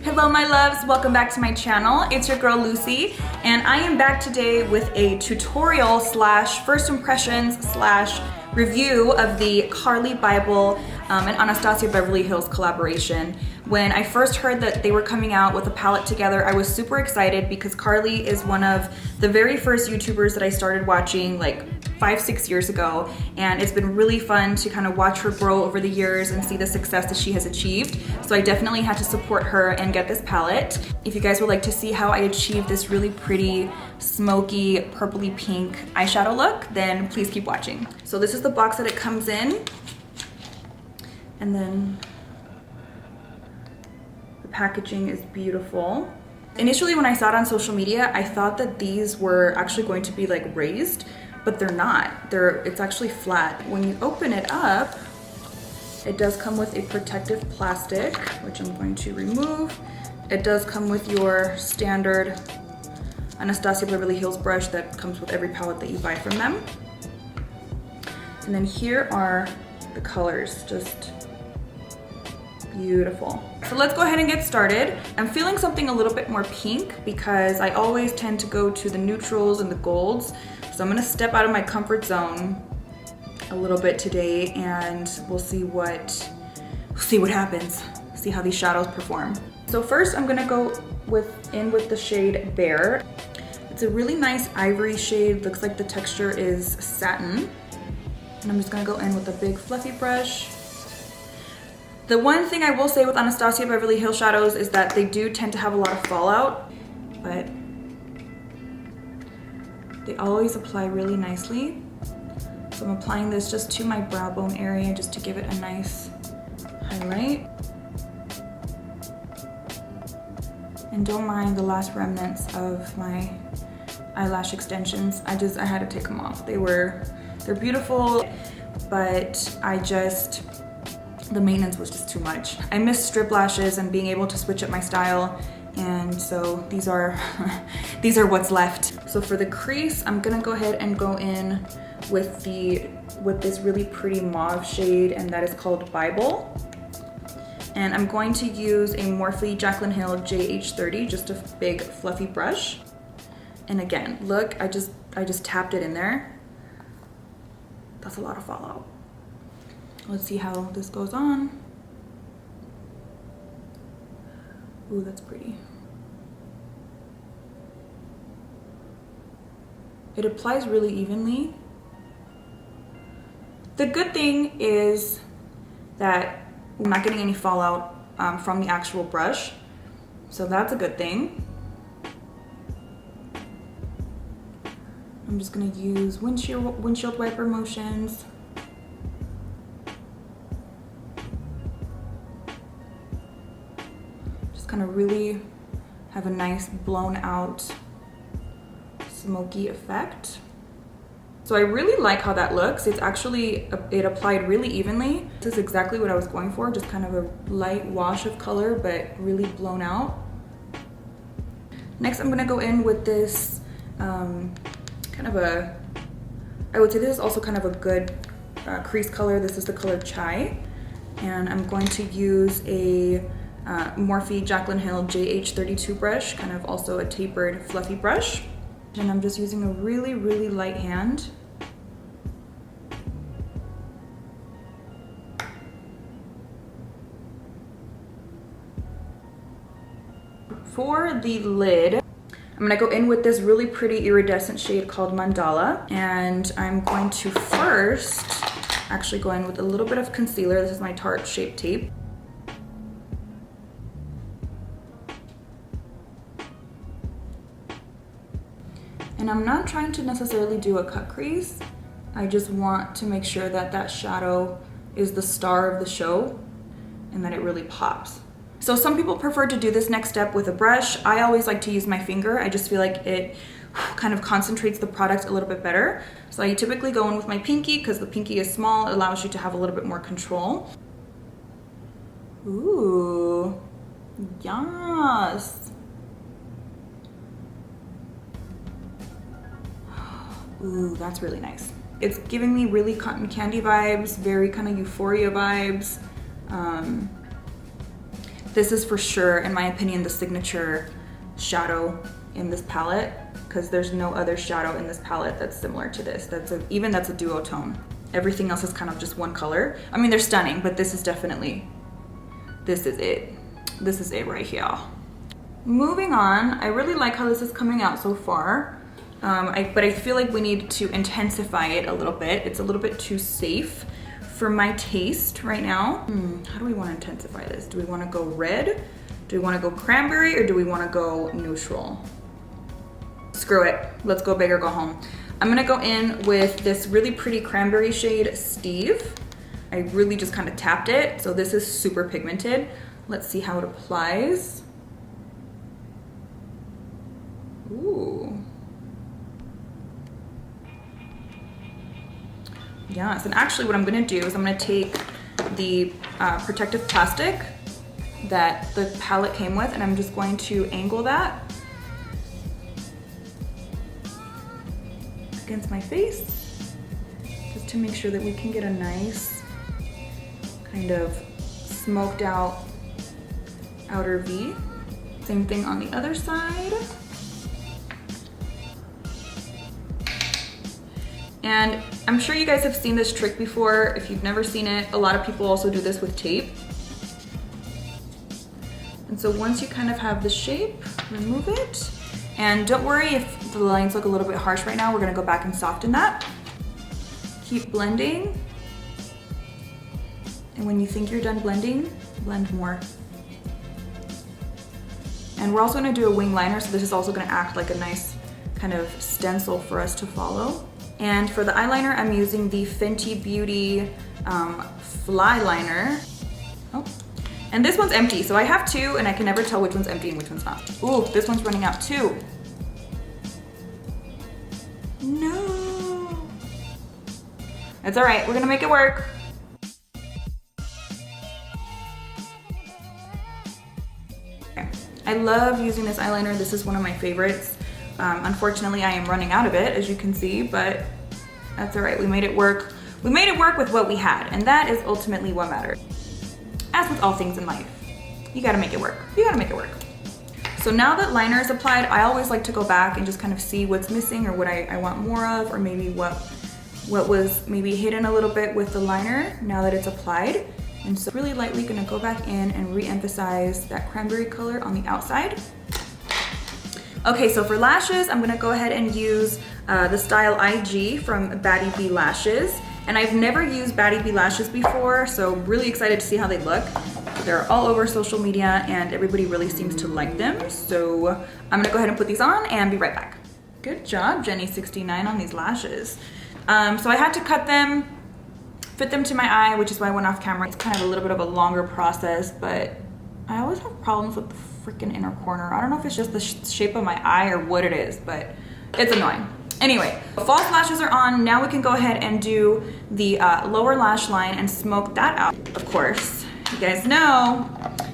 Hello my loves, welcome back to my channel. It's your girl Lucy, and I am back today with a tutorial slash first impressions slash review of the Carli Bybel and Anastasia Beverly Hills collaboration. When I first heard that they were coming out with a palette together, I was super excited because Carli is one of the very first YouTubers that I started watching like 5-6 years ago, and it's been really fun to kind of watch her grow over the years and see the success that she has achieved. So I definitely had to support her and get this palette. If you guys would like to see how I achieved this really pretty smoky purpley pink eyeshadow look, then please keep watching. So this is the box that it comes in, and then the packaging is beautiful. Initially when I saw it on social media, I thought that these were actually going to be like raised, but they're not. It's actually flat. When you open it up, it does come with a protective plastic, which I'm going to remove. It does come with your standard Anastasia Beverly Hills brush that comes with every palette that you buy from them. And then here are the colors, just beautiful. So let's go ahead and get started. I'm feeling something a little bit more pink because I always tend to go to the neutrals and the golds. So I'm gonna step out of my comfort zone a little bit today, and we'll see what happens. See how these shadows perform. So first I'm gonna go in with the shade Bear. It's a really nice ivory shade. Looks like the texture is satin. And I'm just gonna go in with a big fluffy brush. The one thing I will say with Anastasia Beverly Hills shadows is that they do tend to have a lot of fallout, but they always apply really nicely. So I'm applying this just to my brow bone area just to give it a nice highlight. And don't mind the last remnants of my eyelash extensions. I had to take them off. They're beautiful, but the maintenance was just too much. I miss strip lashes and being able to switch up my style, and so these are what's left. So for the crease, I'm gonna go ahead and go in with this really pretty mauve shade, and that is called Bybel. And I'm going to use a Morphe Jaclyn Hill JH30, just a big fluffy brush. And again, look, I just tapped it in there. That's a lot of fallout. Let's see how this goes on. Ooh, that's pretty. It applies really evenly. The good thing is that I'm not getting any fallout from the actual brush, so that's a good thing. I'm just gonna use windshield wiper motions. Just kind of really have a nice blown out smoky effect. So I really like how that looks. It applied really evenly. This is exactly what I was going for, just kind of a light wash of color, but really blown out. Next, I'm gonna go in with this I would say this is also kind of a good crease color. This is the color Chai. And I'm going to use a Morphe Jaclyn Hill JH32 brush, kind of also a tapered fluffy brush. And I'm just using a really, really light hand. For the lid, I'm gonna go in with this really pretty iridescent shade called Mandala. And I'm going to first actually go in with a little bit of concealer. This is my Tarte Shape Tape. And I'm not trying to necessarily do a cut crease. I just want to make sure that that shadow is the star of the show and that it really pops. So some people prefer to do this next step with a brush. I always like to use my finger. I just feel like it kind of concentrates the product a little bit better. So I typically go in with my pinky because the pinky is small. It allows you to have a little bit more control. Ooh, yes. Ooh, that's really nice. It's giving me really cotton candy vibes, very kind of euphoria vibes. This is for sure, in my opinion, the signature shadow in this palette, because there's no other shadow in this palette that's similar to this. That's a duotone. Everything else is kind of just one color. I mean, they're stunning, but this is definitely, this is it. This is it right here. Moving on, I really like how this is coming out so far. But I feel like we need to intensify it a little bit. It's a little bit too safe for my taste right now. How do we want to intensify this? Do we want to go red? Do we want to go cranberry, or do we want to go neutral? Screw it. Let's go big or go home. I'm gonna go in with this really pretty cranberry shade, Steve. I really just kind of tapped it. So this is super pigmented. Let's see how it applies. Ooh. Yes, and actually what I'm gonna do is I'm gonna take the protective plastic that the palette came with, and I'm just going to angle that against my face, just to make sure that we can get a nice kind of smoked out outer V. Same thing on the other side. And I'm sure you guys have seen this trick before. If you've never seen it, a lot of people also do this with tape. And so once you kind of have the shape, remove it. And don't worry if the lines look a little bit harsh right now. We're gonna go back and soften that. Keep blending. And when you think you're done blending, blend more. And we're also gonna do a wing liner, so this is also gonna act like a nice kind of stencil for us to follow. And for the eyeliner, I'm using the Fenty Beauty Fly Liner. Oh, and this one's empty, so I have two, and I can never tell which one's empty and which one's not. Ooh, this one's running out too. No. It's all right, we're gonna make it work. Okay. I love using this eyeliner. This is one of my favorites. Unfortunately, I am running out of it, as you can see, but that's all right. We made it work. We made it work with what we had, and that is ultimately what matters. As with all things in life, you gotta make it work. You gotta make it work. So now that liner is applied, I always like to go back and just kind of see what's missing or what I want more of, or maybe what was maybe hidden a little bit with the liner now that it's applied. And so really lightly gonna go back in and re-emphasize that cranberry color on the outside. Okay, so for lashes, I'm gonna go ahead and use the style IG from Batty Bee Lashes. And I've never used Batty Bee Lashes before, so really excited to see how they look. They're all over social media and everybody really seems to like them. So I'm gonna go ahead and put these on and be right back. Good job, Jenny69, on these lashes. So I had to cut them, fit them to my eye, which is why I went off camera. It's kind of a little bit of a longer process, but I always have problems with the freaking inner corner. I don't know if it's just the shape of my eye or what it is, but it's annoying. Anyway, false lashes are on. Now we can go ahead and do the lower lash line and smoke that out. Of course, you guys know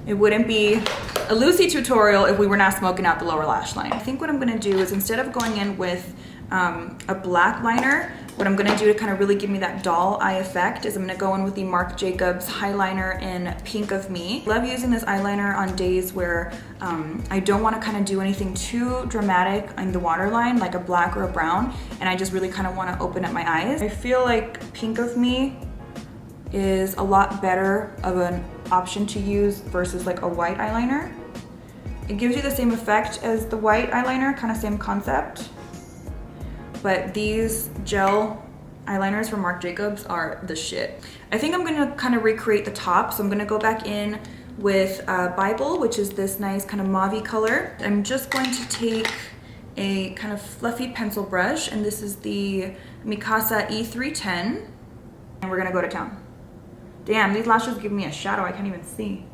it wouldn't be a Lucy tutorial if we were not smoking out the lower lash line. I think what I'm gonna do is, instead of going in with a black liner, what I'm gonna do to kind of really give me that doll eye effect is I'm gonna go in with the Marc Jacobs Eyeliner in Pink of Me. Love using this eyeliner on days where I don't wanna kind of do anything too dramatic in the waterline, like a black or a brown, and I just really kind of wanna open up my eyes. I feel like Pink of Me is a lot better of an option to use versus like a white eyeliner. It gives you the same effect as the white eyeliner, kind of same concept. But these gel eyeliners from Marc Jacobs are the shit. I think I'm gonna kind of recreate the top. So I'm gonna go back in with Bybel, which is this nice kind of mauve color. I'm just going to take a kind of fluffy pencil brush, and this is the Mikasa E310. And we're gonna go to town. Damn, these lashes give me a shadow I can't even see.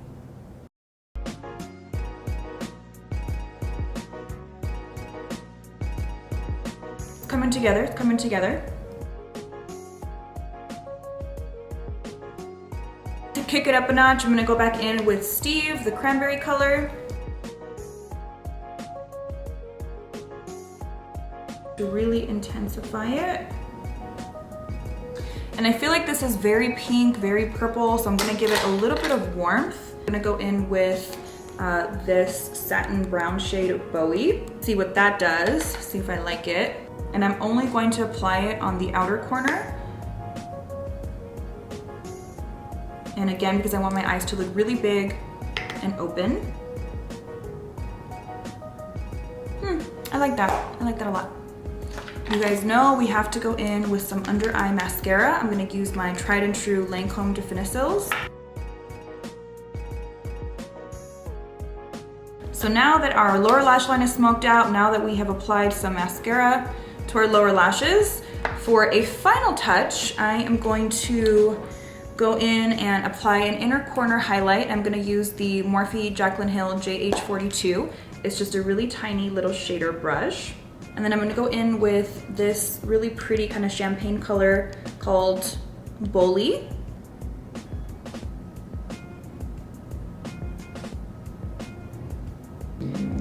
together, it's coming together. To kick it up a notch, I'm gonna go back in with Steve, the cranberry color. To really intensify it. And I feel like this is very pink, very purple, so I'm gonna give it a little bit of warmth. I'm gonna go in with this satin brown shade of Bowie. See what that does, see if I like it. And I'm only going to apply it on the outer corner. And again, because I want my eyes to look really big and open. I like that. I like that a lot. You guys know we have to go in with some under eye mascara. I'm gonna use my tried and true Lancome Definicils. So now that our lower lash line is smoked out, now that we have applied some mascara to our lower lashes, for a final touch, I am going to go in and apply an inner corner highlight. I'm gonna use the Morphe Jaclyn Hill JH42. It's just a really tiny little shader brush. And then I'm gonna go in with this really pretty kind of champagne color called Bully.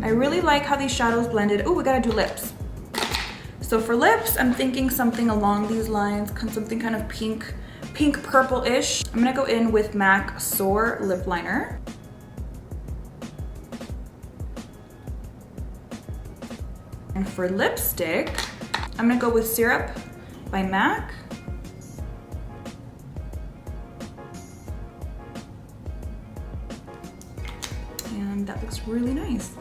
I really like how these shadows blended. Oh, we gotta do lips. So for lips, I'm thinking something along these lines, something kind of pink purple-ish. I'm gonna go in with MAC Soar Lip Liner. And for lipstick, I'm gonna go with Syrup by MAC. And that looks really nice.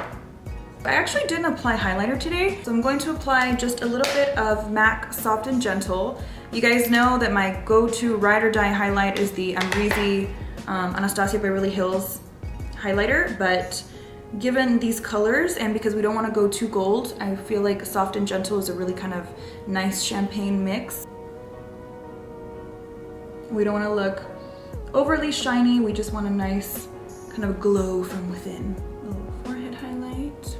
I actually didn't apply highlighter today, so I'm going to apply just a little bit of MAC Soft and Gentle. You guys know that my go-to ride or die highlight is the Amrezy Anastasia Beverly Hills highlighter, but given these colors and because we don't want to go too gold, I feel like Soft and Gentle is a really kind of nice champagne mix. We don't want to look overly shiny, we just want a nice kind of glow from within. A little forehead highlight.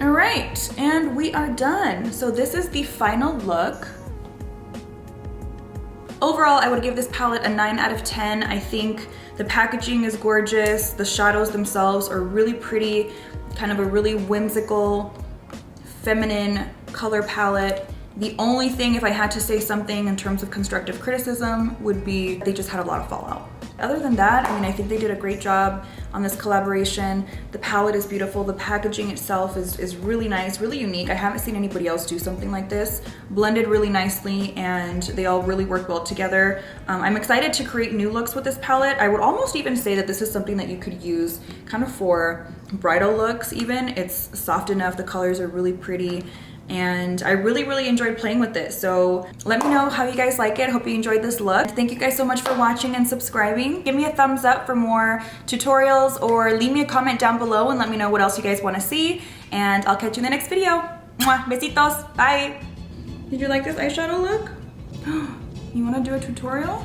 All right, and we are done. So this is the final look. Overall, I would give this palette a 9 out of 10. I think the packaging is gorgeous. The shadows themselves are really pretty, kind of a really whimsical, feminine color palette. The only thing, if I had to say something in terms of constructive criticism, would be they just had a lot of fallout. Other than that, I mean, I think they did a great job on this collaboration. The palette is beautiful. The packaging itself is really nice, really unique. I haven't seen anybody else do something like this. Blended really nicely, and they all really work well together. I'm excited to create new looks with this palette. I would almost even say that this is something that you could use kind of for bridal looks even. It's soft enough, the colors are really pretty, and I really enjoyed playing with this. So let me know how you guys like it. Hope you enjoyed this look. Thank you guys so much for watching and subscribing. Give me a thumbs up for more tutorials, or leave me a comment down below and let me know what else you guys want to see, and I'll catch you in the next video. Mwah, besitos, bye. Did you like this eyeshadow look? You want to do a tutorial?